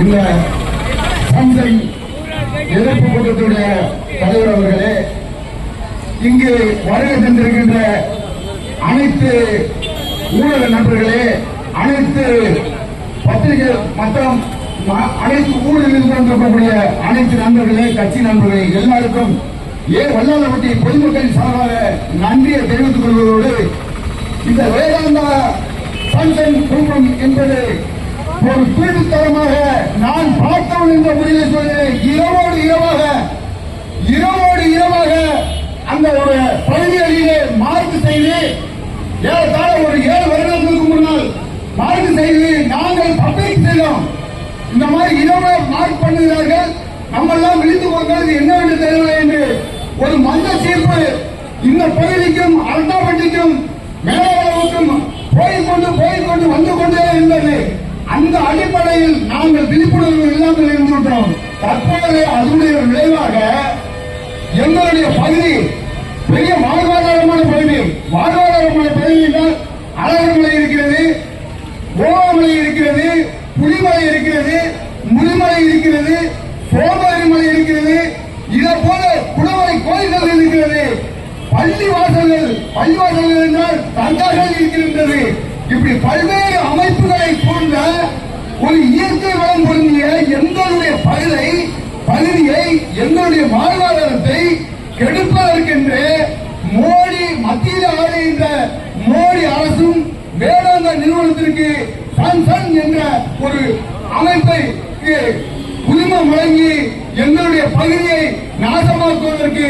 இந்த சம்சங் எதிர்ப்பு கூட்டத்துடைய தலைவர் அவர்களே, இங்கு வருகை சென்றிருக்கின்ற அனைத்து ஊடக நண்பர்களே, அனைத்து பத்திரிகை மற்றும் அனைத்து ஊழலில் வந்திருக்கக்கூடிய அனைத்து நண்பர்களே, கட்சி நண்பர்களே, எல்லாருக்கும் வல்லாளப்பட்டி பொதுமக்களின் சார்பாக நன்றியை தெரிவித்துக் கொள்வதோடு, இந்த வேதாந்தா சம்சங் குழுமம் என்பது ஒரு தீட்டுத்தரமாக நான் பார்த்தவன் என்ற முறையில் சொல்கிறேன். இரவோடு இரவாக அந்த ஒரு பகுதிகளிலே மார்க் செய்து ஏறத்தாழ ஒரு 7 வருடங்களுக்கு முன்னால் மார்க் செய்து நாங்கள் பப்ளிக் செய்தோம். இந்த மாதிரி இரவு மார்க் பண்ணுகிறார்கள். நம்ம எல்லாம் விழித்துக் கொள்வது என்னவென்று தெரியவில்லை என்று ஒரு மந்த சீர்ப்பு இந்த பகுதிக்கும் அரட்டாப்பட்டிக்கும் மேலவளவுக்கும் போய்கொண்டு வந்து கொண்டே இருந்தது. அந்த அடிப்படையில் நாங்கள் விழிப்புணர்வு இல்லாமல் இருந்துவிட்டோம். தற்போது அதனுடைய விளைவாக எங்களுடைய பகுதி பெரிய வாழ்வாதாரமான பகுதி என்றால் அழகர்மலை இருக்கிறது, கோவாமலை இருக்கிறது, புலிமலை இருக்கிறது, முனிமலை இருக்கிறது, சோமரிமலை இருக்கிறது, இதை போல குடவரை கோயில்கள் இருக்கிறது, பள்ளிவாசல்கள் என்றால் தர்காக்கள் இருக்கின்றது. இப்படி பல்வேறு அமைப்புகளை போன்ற ஒரு இயற்கை வளம் பொருந்திய எங்களுடைய பகுதியை எங்களுடைய வாழ்வாதாரத்தை கெடுப்பதற்கென்று மோடி மத்தியில் ஆளுகின்ற மோடி அரசும் வேதாந்த நிறுவனத்திற்கு சன் என்ற ஒரு அமைப்பை உரிமம் வழங்கி எங்களுடைய பகுதியை நாசமாக்குவதற்கு,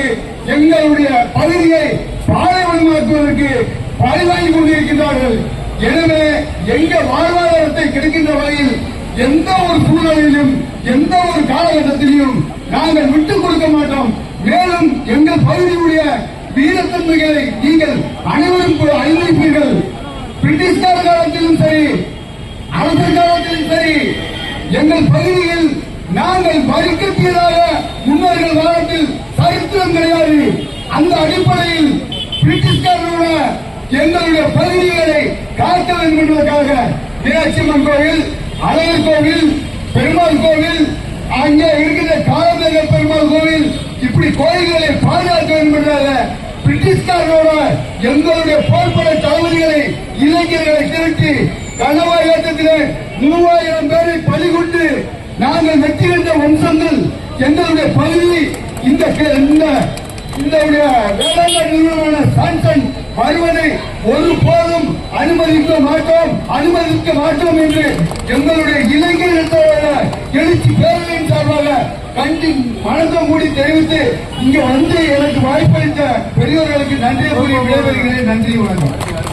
எங்களுடைய பகுதியை பாலைவனமாக்குவதற்கு பழிவாங்கி கொண்டிருக்கின்றார்கள். எனவே எங்க வாழ்வாதாரத்தை கிடைக்கின்ற வகையில் எந்த ஒரு சூழலிலும் எந்த ஒரு காலகட்டத்திலும் நாங்கள் விட்டுக் கொடுக்க மாட்டோம். மேலும் எங்கள் பகுதியுடைய வீரத்தன்மைகளை நீங்கள் அனைவரும் அறிவிப்பீர்கள். பிரிட்டிஷ்கார காலத்திலும் சரி, அரசர் காலத்திலும் சரி, எங்கள் பகுதியில் நாங்கள் வரிக்கட்டியதாக முன்னோர்கள் காலத்தில் சரித்திரம் கிடையாது. அந்த அடிப்படையில் பிரிட்டிஷ்காரர்களோட எங்களுடைய பகுதிகளை காக்க வேண்டும் என்பதற்காக மீனாட்சியம்மன் கோவில், அழகர் கோவில், பெருமாள் கோவில், அங்கே இருக்கிற காலமேக பெருமாள் கோவில், இப்படி கோயில்களை பாதுகாக்க வேண்டும் என்பதாக பிரிட்டிஷ்காரர்களோட எங்களுடைய போர்ப்படை தளபதிகளை இளைஞர்களை திரட்டி கணவா இயக்கத்திலே 3000 பேரை பலிகொண்டு நாங்கள் வெற்றி கண்ட வம்சங்கள் எங்களுடைய பகுதி இந்த வேளாண் நிறுவனமான சாம்சங் வருவதை ஒருபோதும் அனுமதிக்க மாட்டோம் என்று எங்களுடைய இளைஞர்களோட எழுச்சி பேரவையின் சார்பாக கண்டி மனதம் மூடி தெரிவித்து இங்க வந்து எனக்கு வாய்ப்பளித்த பெரியவர்களுக்கு நன்றியை கூறி விடைபெறுகிறேன். நன்றி, வணக்கம்.